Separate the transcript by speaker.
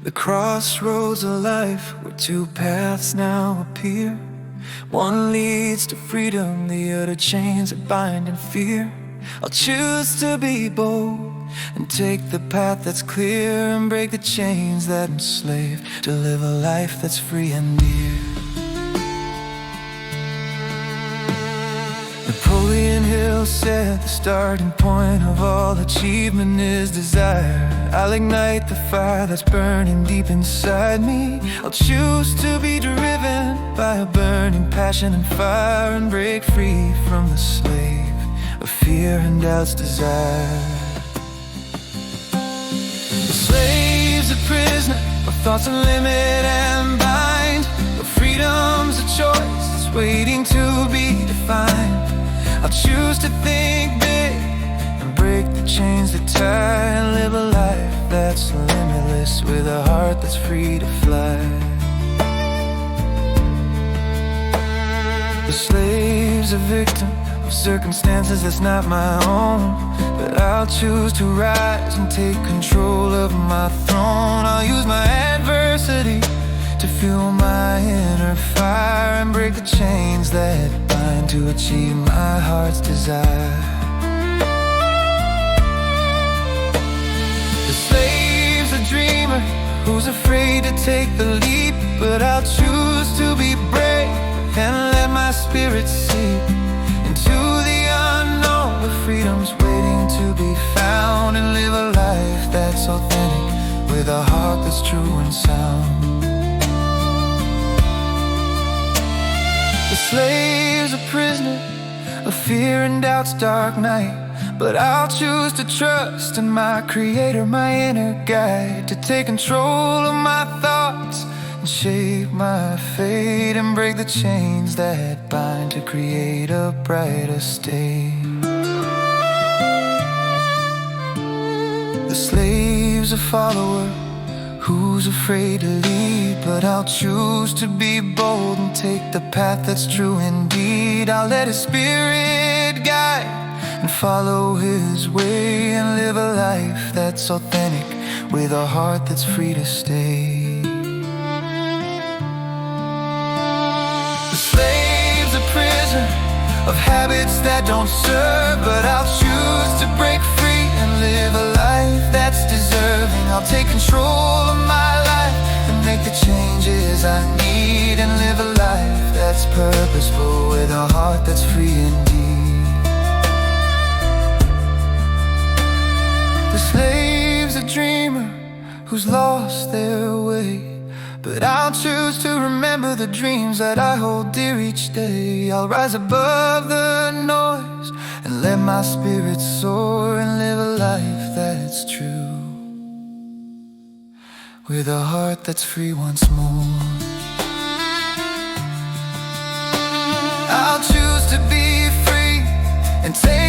Speaker 1: The crossroads of life where two paths now appear. One leads to freedom, the other chains that bind in fear. I'll choose to be bold and take the path that's clear, and break the chains that enslave, to live a life that's free and dear. Napoleon Hill said the starting point of all achievement is desire. I'll ignite the fire that's burning deep inside me. I'll choose to be driven by a burning passion and fire, and break free from the slave of fear and doubt's desire. The slave's a prisoner of thoughts unlimited and bind, but freedom's a choice that's waiting to be defined. I'll choose to think big and break the chains that tie, and live a life that's limitless with a heart that's free to fly. The slave's a victim of circumstances that's not my own, but I'll choose to rise and take control of my throne. I'll use my adversity to fuel my inner fire, and break the chains that bind, to achieve my heart's desire. The slave's a dreamer who's afraid to take the leap, but I'll choose to be brave and let my spirit seep into the unknown, where freedom's waiting to be found, and live a life that's authentic with a heart that's true and sound. The slave's a prisoner of fear and doubt's dark night, but I'll choose to trust in my Creator, my inner guide, to take control of my thoughts and shape my fate, and break the chains that bind, to create a brighter state. The slave's a follower who's afraid to lead, but I'll choose to be bold and take the path that's true indeed. I'll let His Spirit guide and follow His way, and live a life that's authentic with a heart that's free to stay. The slave's a prison of habits that don't serve, but I'll choose to break free and live a life that's deserving. I'll take control of my life and make the changes I need, and live a life that's purposeful with a heart that's free indeed. The slave's a dreamer who's lost their way, but I'll choose to remember the dreams that I hold dear each day. I'll rise above the noise and let my spirit soar, and live a life that's true with a heart that's free once more. I'll choose to be free and take